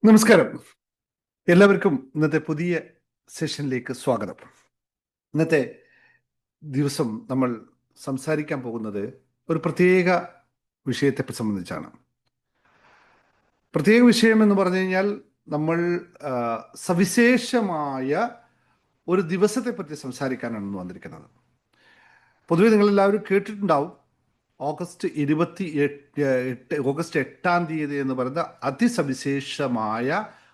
നമസ്കാരം. എല്ലാവർക്കും ഇന്നത്തെ പുതിയ സെഷനിലേക്ക് സ്വാഗതം. ഇന്നത്തെ ദിവസം നമ്മൾ സംസാരിക്കാൻ പോകുന്നത് ഒരു പ്രത്യേക വിഷയത്തെ സംബന്ധിച്ചാണ്. പ്രത്യേക വിഷയം എന്ന് പറഞ്ഞു കഴിഞ്ഞാൽ നമ്മൾ ആ, സവിശേഷമായ ഒരു ദിവസത്തെ പറ്റി സംസാരിക്കാനാണ് ഇന്ന് വന്നിരിക്കുന്നത്. പൊതുവെ നിങ്ങളെല്ലാവരും കേട്ടിട്ടുണ്ടാവും, ഓഗസ്റ്റ് 8 എന്ന് പറയുന്ന അതിസവിശേഷമായ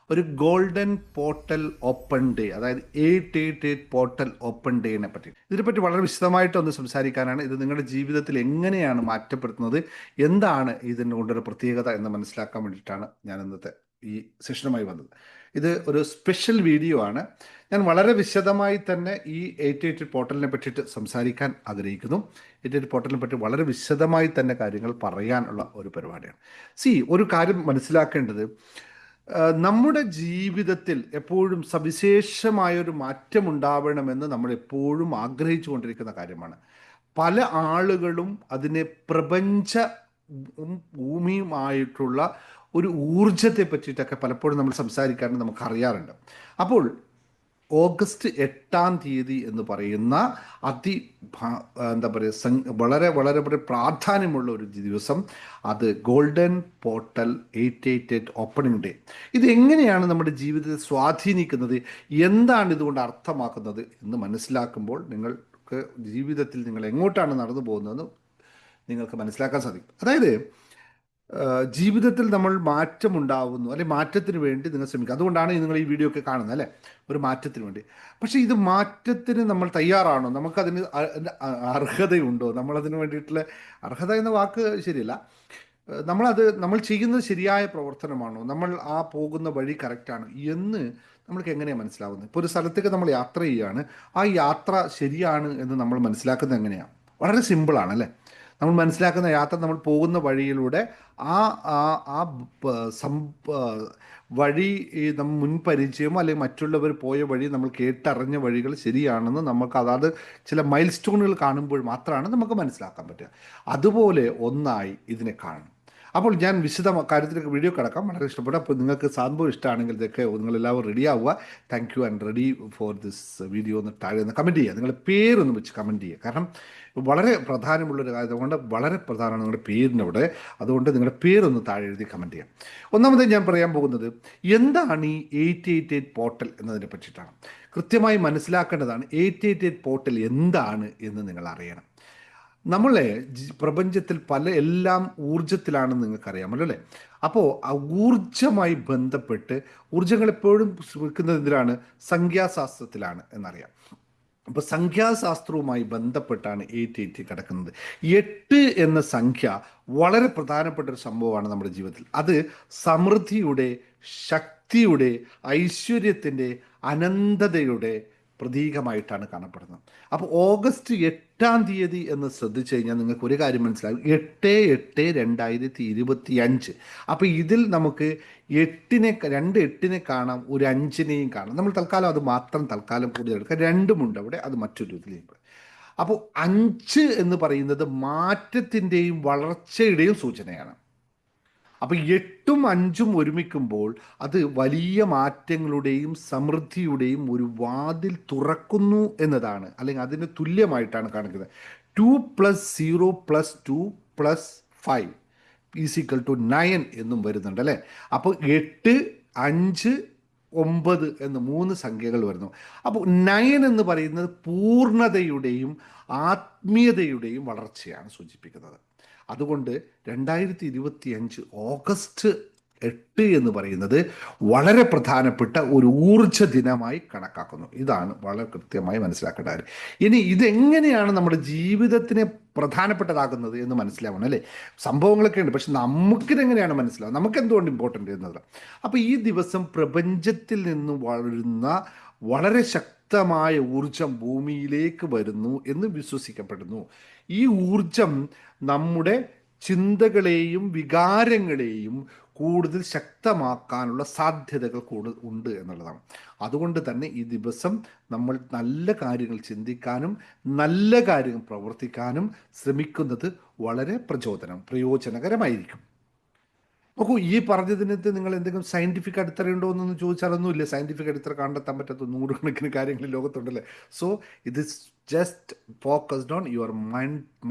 ഒരു ഗോൾഡൻ പോർട്ടൽ ഓപ്പൺ ഡേ, അതായത് 888 പോർട്ടൽ ഓപ്പൺ ഡേനെ പറ്റി. ഇതിനെപ്പറ്റി വളരെ വിശദമായിട്ടൊന്ന് സംസാരിക്കാനാണ്. ഇത് നിങ്ങളുടെ ജീവിതത്തിൽ എങ്ങനെയാണ് മാറ്റപ്പെടുത്തുന്നത്, എന്താണ് ഇതിന് കൊണ്ടൊരു പ്രത്യേകത എന്ന് മനസ്സിലാക്കാൻ വേണ്ടിയിട്ടാണ് ഞാൻ ഇന്നത്തെ ഈ സെഷനുമായി വന്നത്. ഇത് ഒരു സ്പെഷ്യൽ വീഡിയോ ആണ്. ഞാൻ വളരെ വിശദമായി തന്നെ ഈ 888 പോർട്ടലിനെ പറ്റിയിട്ട് സംസാരിക്കാൻ ആഗ്രഹിക്കുന്നു. 888 പോർട്ടലിനെ പറ്റി വളരെ വിശദമായി തന്നെ കാര്യങ്ങൾ പറയാനുള്ള ഒരു പരിപാടിയാണ്. ഒരു കാര്യം മനസ്സിലാക്കേണ്ടത്, നമ്മുടെ ജീവിതത്തിൽ എപ്പോഴും സവിശേഷമായൊരു മാറ്റം ഉണ്ടാവണമെന്ന് നമ്മൾ എപ്പോഴും ആഗ്രഹിച്ചു കൊണ്ടിരിക്കുന്ന കാര്യമാണ്. പല ആളുകളും അതിനെ പ്രപഞ്ച ഭൂമിയുമായിട്ടുള്ള ഒരു ഊർജത്തെ പറ്റിയിട്ടൊക്കെ പലപ്പോഴും നമ്മൾ സംസാരിക്കാറുണ്ട്, നമുക്കറിയാറുണ്ട്. അപ്പോൾ ഓഗസ്റ്റ് 8 എന്ന് പറയുന്ന അതി എന്താ പറയുക, വളരെ വളരെ വളരെ പ്രാധാന്യമുള്ള ഒരു ദിവസം, അത് ഗോൾഡൻ പോർട്ടൽ 888 ഓപ്പണിംഗ് ഡേ. ഇത് എങ്ങനെയാണ് നമ്മുടെ ജീവിതത്തെ സ്വാധീനിക്കുന്നത്, എന്താണ് ഇതുകൊണ്ട് അർത്ഥമാക്കുന്നത് എന്ന് മനസ്സിലാക്കുമ്പോൾ നിങ്ങൾക്ക് ജീവിതത്തിൽ നിങ്ങൾ എങ്ങോട്ടാണ് നടന്നു പോകുന്നതെന്ന് നിങ്ങൾക്ക് മനസ്സിലാക്കാൻ സാധിക്കും. അതായത് ജീവിതത്തിൽ നമ്മൾ മാറ്റമുണ്ടാവുന്നു, അല്ലെ മാറ്റത്തിന് വേണ്ടി നിങ്ങൾ ശ്രമിക്കുക. അതുകൊണ്ടാണ് നിങ്ങൾ ഈ വീഡിയോ ഒക്കെ കാണുന്നത്, അല്ലേ, ഒരു മാറ്റത്തിന് വേണ്ടി. പക്ഷേ ഇത് മാറ്റത്തിന് നമ്മൾ തയ്യാറാണോ, നമുക്കതിന് അർഹതയുണ്ടോ, നമ്മളതിന് വേണ്ടിയിട്ടുള്ള അർഹത എന്ന വാക്ക് ശരിയല്ല, നമ്മൾ ചെയ്യുന്നത് ശരിയായ പ്രവർത്തനമാണോ, നമ്മൾ ആ പോകുന്ന വഴി കറക്റ്റാണോ എന്ന് നമ്മൾക്ക് എങ്ങനെയാണ് മനസ്സിലാവുന്നത്? ഇപ്പോൾ ഒരു സ്ഥലത്തേക്ക് നമ്മൾ യാത്ര ചെയ്യുകയാണ്, ആ യാത്ര ശരിയാണ് എന്ന് നമ്മൾ മനസ്സിലാക്കുന്നത് എങ്ങനെയാണ്? വളരെ സിമ്പിളാണ്, അല്ലേ? നമ്മൾ മനസ്സിലാക്കുന്ന യാത്ര, നമ്മൾ പോകുന്ന വഴിയിലൂടെ ആ ആ ആ വഴി, നമ്മൾ മുൻപരിചയമോ അല്ലെങ്കിൽ മറ്റുള്ളവർ പോയ വഴി, നമ്മൾ കേട്ടറിഞ്ഞ വഴികൾ ശരിയാണെന്ന് നമുക്ക് അതാത് ചില മൈൽ സ്റ്റോണുകൾ കാണുമ്പോൾ മാത്രമാണ് നമുക്ക് മനസ്സിലാക്കാൻ പറ്റുക. അതുപോലെ ഒന്നായി ഇതിനെ കാണണം. അപ്പോൾ ഞാൻ കാര്യത്തിലേക്ക് വീഡിയോ കിടക്കാം, വളരെ ഇഷ്ടപ്പെട്ടു. അപ്പോൾ നിങ്ങൾക്ക് സംഭവം ഇഷ്ടമാണെങ്കിൽ ഇതൊക്കെ നിങ്ങളെല്ലാവരും റെഡി ആവുക. Thank you and ready for this video എന്ന് താഴെ ഒന്ന് കമൻറ്റ് ചെയ്യുക. നിങ്ങളുടെ പേരൊന്ന് വെച്ച് കമൻറ്റ് ചെയ്യുക. കാരണം വളരെ പ്രധാനമുള്ളൊരു കാര്യം കൊണ്ട്, വളരെ പ്രധാനമാണ് നിങ്ങളുടെ പേരിനവിടെ. അതുകൊണ്ട് നിങ്ങളുടെ പേരൊന്ന് താഴെ എഴുതി കമൻറ്റ് ചെയ്യാം. ഒന്നാമത് ഞാൻ പറയാൻ പോകുന്നത് എന്താണ് ഈ 888 പോർട്ടൽ എന്നതിനെ പറ്റിയിട്ടാണ്. കൃത്യമായി മനസ്സിലാക്കേണ്ടതാണ് 888 പോർട്ടൽ എന്താണ് എന്ന് നിങ്ങൾ അറിയണം. നമ്മളെ പ്രപഞ്ചത്തിൽ എല്ലാം ഊർജത്തിലാണെന്ന് നിങ്ങൾക്കറിയാമല്ലോ, അല്ലേ? അപ്പോൾ ആ ഊർജമായി ബന്ധപ്പെട്ട്, ഊർജങ്ങൾ എപ്പോഴും ശ്രമിക്കുന്നത് എന്തിനാണ്? സംഖ്യാശാസ്ത്രത്തിലാണ് എന്നറിയാം. അപ്പോൾ സംഖ്യാശാസ്ത്രവുമായി ബന്ധപ്പെട്ടാണ് 888 കിടക്കുന്നത്. 8 എന്ന സംഖ്യ വളരെ പ്രധാനപ്പെട്ട ഒരു സംഭവമാണ് നമ്മുടെ ജീവിതത്തിൽ. അത് സമൃദ്ധിയുടെ, ശക്തിയുടെ, ഐശ്വര്യത്തിൻ്റെ, അനന്തതയുടെ പ്രതീകമായിട്ടാണ് കാണപ്പെടുന്നത്. അപ്പോൾ ഓഗസ്റ്റ് 8 എന്ന് ശ്രദ്ധിച്ചു കഴിഞ്ഞാൽ നിങ്ങൾക്ക് ഒരു കാര്യം മനസ്സിലാകും: 8/8/2025. അപ്പോൾ ഇതിൽ നമുക്ക് രണ്ട് എട്ടിനെ കാണാം, ഒരു അഞ്ചിനെയും കാണാം. നമ്മൾ തൽക്കാലം അത് മാത്രം കൂടുതൽ എടുക്കാം. രണ്ടുമുണ്ട് അവിടെ, അത് മറ്റൊരു ഇതിലേക്ക്. അപ്പോൾ 5 എന്ന് പറയുന്നത് മാറ്റത്തിൻ്റെയും വളർച്ചയുടെയും സൂചനയാണ്. അപ്പോൾ 8ഉം 5ഉം ഒരുമിക്കുമ്പോൾ അത് വലിയ മാറ്റങ്ങളുടെയും സമൃദ്ധിയുടെയും ഒരു വാതിൽ തുറക്കുന്നു എന്നതാണ്, അല്ലെങ്കിൽ അതിന് തുല്യമായിട്ടാണ് കാണിക്കുന്നത്. 2+0+2+5 = 9 വരുന്നുണ്ട്, അല്ലേ? അപ്പോൾ 8, 5, 9 എന്ന് 3 സംഖ്യകൾ വരുന്നു. അപ്പോൾ 9 എന്ന് പറയുന്നത് പൂർണ്ണതയുടെയും ആത്മീയതയുടെയും വളർച്ചയാണ് സൂചിപ്പിക്കുന്നത്. അതുകൊണ്ട് 2025 ഓഗസ്റ്റ് 8 എന്ന് പറയുന്നത് വളരെ പ്രധാനപ്പെട്ട ഒരു ഊർജ്ജ ദിനമായി കണക്കാക്കുന്നു. ഇതാണ് വളരെ കൃത്യമായി മനസ്സിലാക്കേണ്ട കാര്യം. ഇനി ഇതെങ്ങനെയാണ് നമ്മുടെ ജീവിതത്തിനെ പ്രധാനപ്പെട്ടതാകുന്നത് എന്ന് മനസ്സിലാവണം, അല്ലേ? സംഭവങ്ങളൊക്കെ ഉണ്ട്, പക്ഷെ നമുക്കിതെങ്ങനെയാണ് മനസ്സിലാവുക, നമുക്ക് എന്തുകൊണ്ട് ഇമ്പോർട്ടൻ്റ് എന്നത്. അപ്പോൾ ഈ ദിവസം പ്രപഞ്ചത്തിൽ നിന്ന് വളരുന്ന വളരെ ശക്തമായ ഊർജം ഭൂമിയിലേക്ക് വരുന്നു എന്ന് വിശ്വസിക്കപ്പെടുന്നു. ഈ ഊർജം നമ്മുടെ ചിന്തകളെയും വികാരങ്ങളെയും കൂടുതൽ ശക്തമാക്കാനുള്ള സാധ്യതകൾ ഉണ്ട് എന്നുള്ളതാണ്. അതുകൊണ്ട് തന്നെ ഈ ദിവസം നമ്മൾ നല്ല കാര്യങ്ങൾ ചിന്തിക്കാനും നല്ല കാര്യങ്ങൾ പ്രവർത്തിക്കാനും ശ്രമിക്കുന്നത് വളരെ പ്രയോജനകരമായിരിക്കും. നോക്കൂ, ഈ പറഞ്ഞതിനകത്ത് നിങ്ങൾ എന്തെങ്കിലും സയന്റിഫിക് അടിത്തറയുണ്ടോ എന്നൊന്ന് ചോദിച്ചാലൊന്നുമില്ല. സയന്റിഫിക് അടിത്തറ കണ്ടെത്താൻ പറ്റാത്ത നൂറുകണക്കിന് കാര്യങ്ങൾ ലോകത്തുണ്ടല്ലേ. സോ ഇത് just focused on your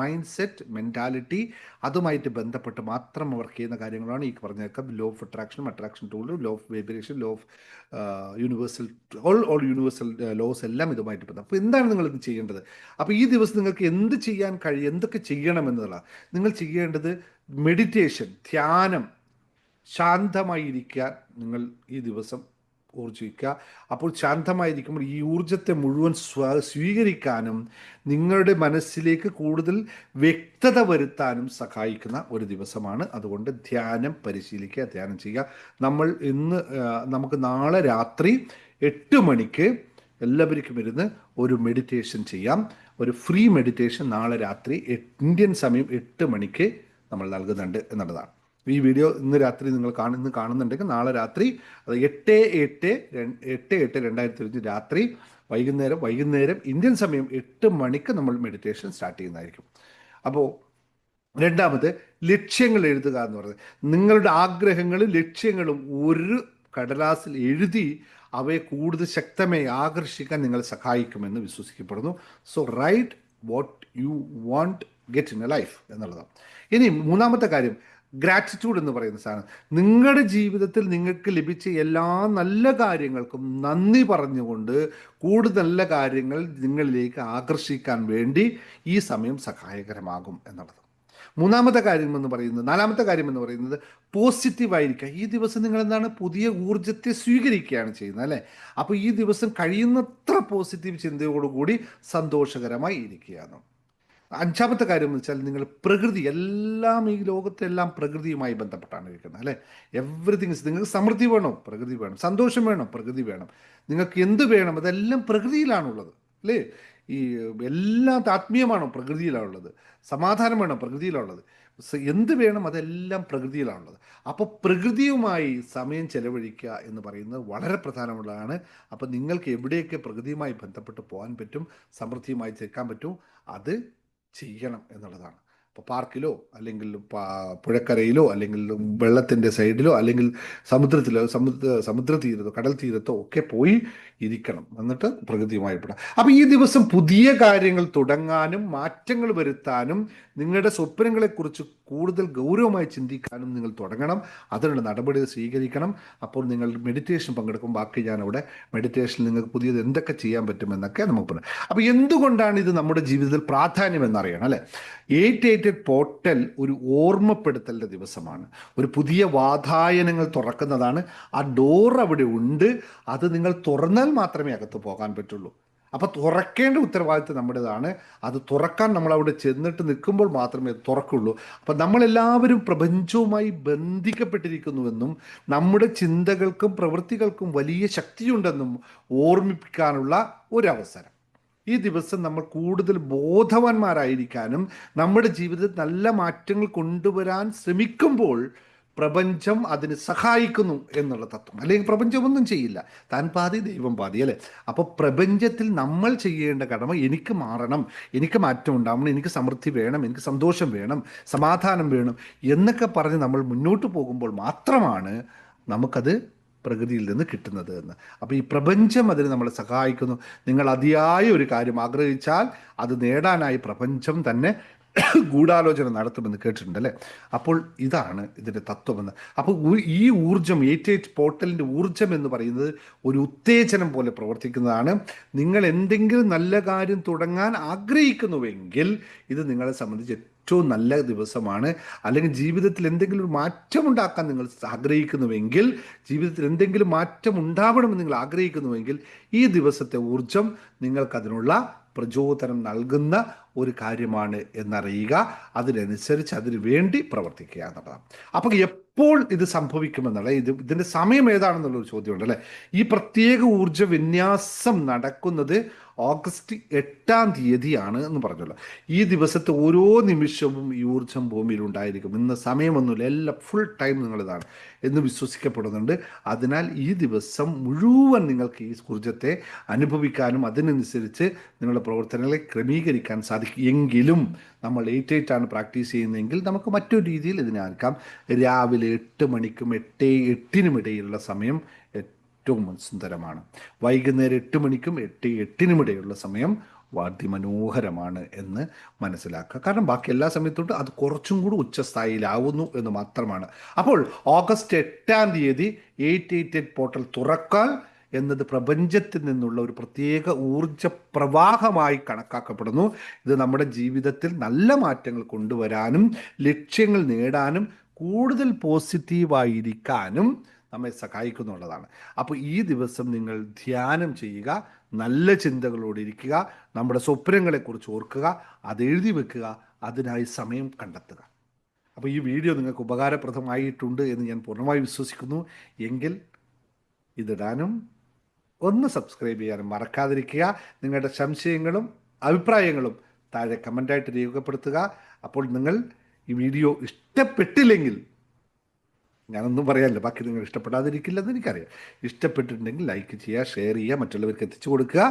mind set mentality. അതുമായിട്ട് ബന്ധപ്പെട്ട് മാത്രം വർക്ക് ചെയ്യുന്ന കാര്യങ്ങളാണ് ഈ പറഞ്ഞേക്കാം. ലോ ഓഫ് അട്രാക്ഷനും അട്രാക്ഷൻ ടൂളും law of vibration, law of universal, all universal laws എല്ലാം ഇതുമായിട്ട് ബന്ധം. അപ്പോൾ എന്താണ് നിങ്ങൾ ഇത് ചെയ്യേണ്ടത്? അപ്പോൾ ഈ ദിവസം നിങ്ങൾക്ക് എന്ത് ചെയ്യാൻ കഴിയും, എന്തൊക്കെ ചെയ്യണമെന്നുള്ളതാണ് നിങ്ങൾ ചെയ്യേണ്ടത്. മെഡിറ്റേഷൻ, ധ്യാനം, ശാന്തമായിരിക്കാൻ നിങ്ങൾ ഈ ദിവസം ഊർജിക്കുക. അപ്പോൾ ശാന്തമായിരിക്കുമ്പോൾ ഈ ഊർജത്തെ മുഴുവൻ സ്വീകരിക്കാനും നിങ്ങളുടെ മനസ്സിലേക്ക് കൂടുതൽ വ്യക്തത വരുത്താനും സഹായിക്കുന്ന ഒരു ദിവസമാണ്. അതുകൊണ്ട് ധ്യാനം പരിശീലിക്കുക, ധ്യാനം ചെയ്യുക. നമുക്ക് നാളെ രാത്രി 8 മണിക്ക് എല്ലാവർക്കും ഇരുന്ന് ഒരു മെഡിറ്റേഷൻ ചെയ്യാം. ഒരു ഫ്രീ മെഡിറ്റേഷൻ നാളെ രാത്രി ഇന്ത്യൻ സമയം 8 മണിക്ക് നമ്മൾ നൽകുന്നുണ്ട് എന്നുള്ളതാണ്. ഈ വീഡിയോ ഇന്ന് രാത്രി നിങ്ങൾ കാണുന്നുണ്ടെങ്കിൽ നാളെ രാത്രി, അത് 8/8/2025 രാത്രി വൈകുന്നേരം ഇന്ത്യൻ സമയം 8 മണിക്ക് നമ്മൾ മെഡിറ്റേഷൻ സ്റ്റാർട്ട് ചെയ്യുന്നതായിരിക്കും. അപ്പോൾ രണ്ടാമത്, ലക്ഷ്യങ്ങൾ എഴുതുക എന്ന് പറയുന്നത്, നിങ്ങളുടെ ആഗ്രഹങ്ങളും ലക്ഷ്യങ്ങളും ഒരു കടലാസിൽ എഴുതി അവയെ കൂടുതൽ ശക്തമായി ആകർഷിക്കാൻ നിങ്ങൾ സഹായിക്കുമെന്ന് വിശ്വസിക്കപ്പെടുന്നു. So right what you want get in a life എന്നുള്ളതാണ്. ഇനി മൂന്നാമത്തെ കാര്യം, ഗ്രാറ്റിറ്റ്യൂഡ് എന്ന് പറയുന്ന സാധനം. നിങ്ങളുടെ ജീവിതത്തിൽ നിങ്ങൾക്ക് ലഭിച്ച എല്ലാ നല്ല കാര്യങ്ങൾക്കും നന്ദി പറഞ്ഞുകൊണ്ട് കൂടുതൽ നല്ല കാര്യങ്ങൾ നിങ്ങളിലേക്ക് ആകർഷിക്കാൻ വേണ്ടി ഈ സമയം സഹായകരമാകും എന്നുള്ളത്. നാലാമത്തെ കാര്യം എന്ന് പറയുന്നത് പോസിറ്റീവായിരിക്കുക. ഈ ദിവസം നിങ്ങൾ എന്താണ്, പുതിയ ഊർജത്തെ സ്വീകരിക്കുകയാണ് ചെയ്യുന്നത് അല്ലേ. അപ്പോൾ ഈ ദിവസം കഴിയുന്നത്ര പോസിറ്റീവ് ചിന്തയോടുകൂടി സന്തോഷകരമായി ഇരിക്കുകയാണ്. അഞ്ചാമത്തെ കാര്യം എന്ന് വെച്ചാൽ, നിങ്ങൾ പ്രകൃതി, ഈ ലോകത്തെല്ലാം പ്രകൃതിയുമായി ബന്ധപ്പെട്ടാണ് ഇരിക്കുന്നത് അല്ലേ. എവറിത്തിങ്, നിങ്ങൾക്ക് സമൃദ്ധി വേണോ, പ്രകൃതി വേണം. സന്തോഷം വേണോ, പ്രകൃതി വേണം. നിങ്ങൾക്ക് എന്ത് വേണം, അതെല്ലാം പ്രകൃതിയിലാണുള്ളത് അല്ലേ. ഈ എല്ലാം ആത്മീയമാണോ, പ്രകൃതിയിലാണുള്ളത്. സമാധാനം വേണോ, പ്രകൃതിയിലാണുള്ളത്. എന്ത് വേണം, അതെല്ലാം പ്രകൃതിയിലാണുള്ളത്. അപ്പോൾ പ്രകൃതിയുമായി സമയം ചെലവഴിക്കുക എന്ന് പറയുന്നത് വളരെ പ്രധാനമുള്ളതാണ്. അപ്പോൾ നിങ്ങൾക്ക് എവിടെയൊക്കെ പ്രകൃതിയുമായി ബന്ധപ്പെട്ട് പോകാൻ പറ്റും, സമൃദ്ധിയുമായി ചേർക്കാൻ പറ്റും, അത് ചെയ്യണം എന്നുള്ളതാണ്. ഇപ്പോൾ പാർക്കിലോ അല്ലെങ്കിൽ പുഴക്കരയിലോ അല്ലെങ്കിൽ വെള്ളത്തിൻ്റെ സൈഡിലോ അല്ലെങ്കിൽ സമുദ്ര തീരത്തോ കടൽ തീരത്തോ ഒക്കെ പോയി ഇരിക്കണം. എന്നിട്ട് പ്രകൃതിയുമായി പെടാം. അപ്പോൾ ഈ ദിവസം പുതിയ കാര്യങ്ങൾ തുടങ്ങാനും മാറ്റങ്ങൾ വരുത്താനും നിങ്ങളുടെ സ്വപ്നങ്ങളെക്കുറിച്ച് കൂടുതൽ ഗൗരവമായി ചിന്തിക്കാനും നിങ്ങൾ തുടങ്ങണം. അതിനുള്ള നടപടികൾ സ്വീകരിക്കണം. അപ്പോൾ നിങ്ങൾ മെഡിറ്റേഷൻ പങ്കെടുക്കും. ബാക്കി ഞാനവിടെ മെഡിറ്റേഷനിൽ നിങ്ങൾക്ക് പുതിയത് എന്തൊക്കെ ചെയ്യാൻ പറ്റുമെന്നൊക്കെ നമുക്ക് പറയാം. അപ്പോൾ എന്തുകൊണ്ടാണ് ഇത് നമ്മുടെ ജീവിതത്തിൽ പ്രാധാന്യം എന്നറിയണം അല്ലേ. 888 പോർട്ടൽ ഒരു ഓർമ്മപ്പെടുത്തലിൻ്റെ ദിവസമാണ്. ഒരു പുതിയ വാതായനങ്ങൾ തുറക്കുന്നതാണ്. ആ ഡോർ അവിടെ ഉണ്ട്. അത് നിങ്ങൾ തുറന്നാൽ മാത്രമേ അകത്ത് പോകാൻ പറ്റുള്ളൂ. അപ്പോൾ തുറക്കേണ്ട ഉത്തരവാദിത്വം നമ്മുടേതാണ്. അത് തുറക്കാൻ നമ്മൾ അവിടെ ചെന്നിട്ട് നിൽക്കുമ്പോൾ മാത്രമേ അത് തുറക്കുള്ളൂ. അപ്പം നമ്മളെല്ലാവരും പ്രപഞ്ചവുമായി ബന്ധിക്കപ്പെട്ടിരിക്കുന്നുവെന്നും നമ്മുടെ ചിന്തകൾക്കും പ്രവൃത്തികൾക്കും വലിയ ശക്തിയുണ്ടെന്നും ഓർമ്മിപ്പിക്കാനുള്ള ഒരവസരം. ഈ ദിവസം നമ്മൾ കൂടുതൽ ബോധവാന്മാരായിരിക്കാനും നമ്മുടെ ജീവിതത്തിൽ നല്ല മാറ്റങ്ങൾ കൊണ്ടുവരാൻ ശ്രമിക്കുമ്പോൾ പ്രപഞ്ചം അതിന് സഹായിക്കുന്നു എന്നുള്ള തത്വം. അല്ലെങ്കിൽ പ്രപഞ്ചമൊന്നും ചെയ്യില്ല, താൻ പാതി ദൈവം പാതി അല്ലേ. അപ്പോൾ പ്രപഞ്ചത്തിൽ നമ്മൾ ചെയ്യേണ്ട കടമ, എനിക്ക് മാറണം, എനിക്ക് മാറ്റം ഉണ്ടാവണം, എനിക്ക് സമൃദ്ധി വേണം, എനിക്ക് സന്തോഷം വേണം, സമാധാനം വേണം എന്നൊക്കെ പറഞ്ഞ് നമ്മൾ മുന്നോട്ട് പോകുമ്പോൾ മാത്രമാണ് നമുക്കത് പ്രകൃതിയിൽ നിന്ന് കിട്ടുന്നത് എന്ന്. അപ്പോൾ ഈ പ്രപഞ്ചം അതിന് നമ്മളെ സഹായിക്കുന്നു. നിങ്ങൾ അതിയായ ഒരു കാര്യം ആഗ്രഹിച്ചാൽ അത് നേടാനായി പ്രപഞ്ചം തന്നെ ഗൂഢാലോചന നടത്തുമെന്ന് കേട്ടിട്ടുണ്ടല്ലേ. അപ്പോൾ ഇതാണ് ഇതിൻ്റെ തത്വമെന്ന്. അപ്പോൾ ഈ ഊർജം, 88 പോർട്ടലിൻ്റെ ഊർജം എന്ന് പറയുന്നത് ഒരു ഉത്തേജനം പോലെ പ്രവർത്തിക്കുന്നതാണ്. നിങ്ങൾ എന്തെങ്കിലും നല്ല കാര്യം തുടങ്ങാൻ ആഗ്രഹിക്കുന്നുവെങ്കിൽ ഇത് നിങ്ങളെ സംബന്ധിച്ച് ഏറ്റവും നല്ല ദിവസമാണ്. അല്ലെങ്കിൽ ജീവിതത്തിൽ എന്തെങ്കിലും ഒരു മാറ്റം ഉണ്ടാക്കാൻ നിങ്ങൾ ആഗ്രഹിക്കുന്നുവെങ്കിൽ, ജീവിതത്തിൽ എന്തെങ്കിലും മാറ്റം ഉണ്ടാവണമെന്ന് നിങ്ങൾ ആഗ്രഹിക്കുന്നുവെങ്കിൽ ഈ ദിവസത്തെ ഊർജം നിങ്ങൾക്കതിനുള്ള പ്രചോദനം നൽകുന്ന ഒരു കാര്യമാണ് എന്നറിയുക. അതിനനുസരിച്ച് അതിനു വേണ്ടി പ്രവർത്തിക്കുക എന്നുള്ളതാണ്. അപ്പോൾ എപ്പോൾ ഇത് സംഭവിക്കുമെന്നുള്ള ഇതിൻ്റെ സമയം ഏതാണെന്നുള്ളൊരു ചോദ്യമുണ്ട് അല്ലേ. ഈ പ്രത്യേക ഊർജ്ജ വിന്യാസം നടക്കുന്നത് ഓഗസ്റ്റ് 8 എന്ന് പറഞ്ഞല്ലോ. ഈ ദിവസത്തെ ഓരോ നിമിഷവും ഈ ഊർജ്ജം ഭൂമിയിൽ ഉണ്ടായിരിക്കും. ഇന്ന് സമയമൊന്നുമില്ല, എല്ലാം ഫുൾ ടൈം നിങ്ങളിതാണ് എന്ന് വിശ്വസിക്കപ്പെടുന്നുണ്ട്. അതിനാൽ ഈ ദിവസം മുഴുവൻ നിങ്ങൾക്ക് ഈ ഊർജ്ജത്തെ അനുഭവിക്കാനും അതിനനുസരിച്ച് നിങ്ങളുടെ പ്രവർത്തനങ്ങളെ ക്രമീകരിക്കാൻ സാധിക്കും. എങ്കിലും നമ്മൾ 8-8 പ്രാക്ടീസ് ചെയ്യുന്നതെങ്കിൽ നമുക്ക് മറ്റൊരു രീതിയിൽ ഇതിനെ ആക്കാം. രാവിലെ 8 മണിക്കും 8:08 ഇടയിലുള്ള സമയം ഏറ്റവും സുന്ദരമാണ്. വൈകുന്നേരം 8 മണിക്കും 8:08 ഇടയിലുള്ള സമയം അതിമനോഹരമാണ് എന്ന് മനസ്സിലാക്കുക. കാരണം ബാക്കി എല്ലാ സമയത്തോട്ടും അത് കുറച്ചും കൂടി ഉച്ചസ്ഥായിലാവുന്നു എന്ന് മാത്രമാണ്. അപ്പോൾ ഓഗസ്റ്റ് 8 888 പോർട്ടൽ തുറക്കാൻ എന്നത് പ്രപഞ്ചത്തിൽ നിന്നുള്ള ഒരു പ്രത്യേക ഊർജ പ്രവാഹമായി കണക്കാക്കപ്പെടുന്നു. ഇത് നമ്മുടെ ജീവിതത്തിൽ നല്ല മാറ്റങ്ങൾ കൊണ്ടുവരാനും ലക്ഷ്യങ്ങൾ നേടാനും കൂടുതൽ പോസിറ്റീവായിരിക്കാനും നമ്മെ സഹായിക്കുന്നുള്ളതാണ്. അപ്പോൾ ഈ ദിവസം നിങ്ങൾ ധ്യാനം ചെയ്യുക, നല്ല ചിന്തകളോടെ ഇരിക്കുക, നമ്മുടെ സ്വപ്നങ്ങളെക്കുറിച്ച് ഓർക്കുക, അത് എഴുതി വെക്കുക, അതിനായി സമയം കണ്ടെത്തുക. അപ്പോൾ ഈ വീഡിയോ നിങ്ങൾക്ക് ഉപകാരപ്രദമായിട്ടുണ്ട് എന്ന് ഞാൻ പൂർണ്ണമായി വിശ്വസിക്കുന്നു. എങ്കിൽ ഇതിടാനും ഒന്ന് സബ്സ്ക്രൈബ് ചെയ്യാനും മറക്കാതിരിക്കുക. നിങ്ങളുടെ സംശയങ്ങളും അഭിപ്രായങ്ങളും താഴെ കമൻ്റായിട്ട് രേഖപ്പെടുത്തുക. അപ്പോൾ നിങ്ങൾ ഈ വീഡിയോ ഇഷ്ടപ്പെട്ടില്ലെങ്കിൽ ഞാനൊന്നും പറയാനില്ല, ബാക്കി നിങ്ങൾ ഇഷ്ടപ്പെടാതിരിക്കില്ലെന്ന് എനിക്കറിയാം. ഇഷ്ടപ്പെട്ടിട്ടുണ്ടെങ്കിൽ ലൈക്ക് ചെയ്യുക, ഷെയർ ചെയ്യുക, മറ്റുള്ളവർക്ക് എത്തിച്ചു കൊടുക്കുക.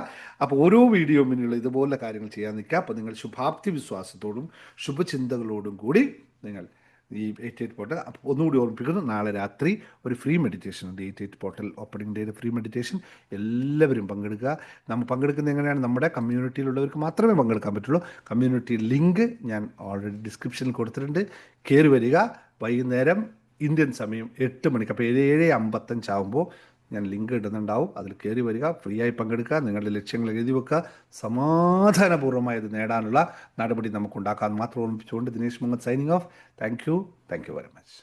അപ്പോൾ ഓരോ വീഡിയോ മുന്നിലുള്ള ഇതുപോലെ കാര്യങ്ങൾ ചെയ്യാൻ നിൽക്കുക. അപ്പോൾ നിങ്ങൾ ശുഭാപ്തി വിശ്വാസത്തോടും ശുഭചിന്തകളോടും കൂടി നിങ്ങൾ ഈ 88 പോർട്ടൽ ഒന്നുകൂടി ഓർമ്മിപ്പിക്കുന്നു. നാളെ രാത്രി ഒരു ഫ്രീ മെഡിറ്റേഷൻ ഉണ്ട്. 88 പോർട്ടൽ ഓപ്പണിംഗ് ഡേയുടെ ഫ്രീ മെഡിറ്റേഷൻ എല്ലാവരും പങ്കെടുക്കുക. നമ്മൾ പങ്കെടുക്കുന്നത് എങ്ങനെയാണ്? നമ്മുടെ കമ്മ്യൂണിറ്റിയിലുള്ളവർക്ക് മാത്രമേ പങ്കെടുക്കാൻ പറ്റുള്ളൂ. കമ്മ്യൂണിറ്റി ലിങ്ക് ഞാൻ ഓൾറെഡി ഡിസ്ക്രിപ്ഷനിൽ കൊടുത്തിട്ടുണ്ട്. കയറി വരിക. വൈകുന്നേരം ഇന്ത്യൻ സമയം 8 മണിക്ക്, അപ്പോൾ 7:55 ആകുമ്പോൾ ഞാൻ ലിങ്ക് ഇടുന്നുണ്ടാവും. അതിൽ കയറി വരിക, ഫ്രീ ആയി പങ്കെടുക്കുക, നിങ്ങളുടെ ലക്ഷ്യങ്ങൾ എഴുതി വെക്കുക. സമാധാനപൂർവ്വമായി ഇത് നേടാനുള്ള നടപടി നമുക്കുണ്ടാക്കാമെന്ന് മാത്രം ഓർമ്മിപ്പിച്ചുകൊണ്ട് Dinesh Muhammad signing off. Thank you very much.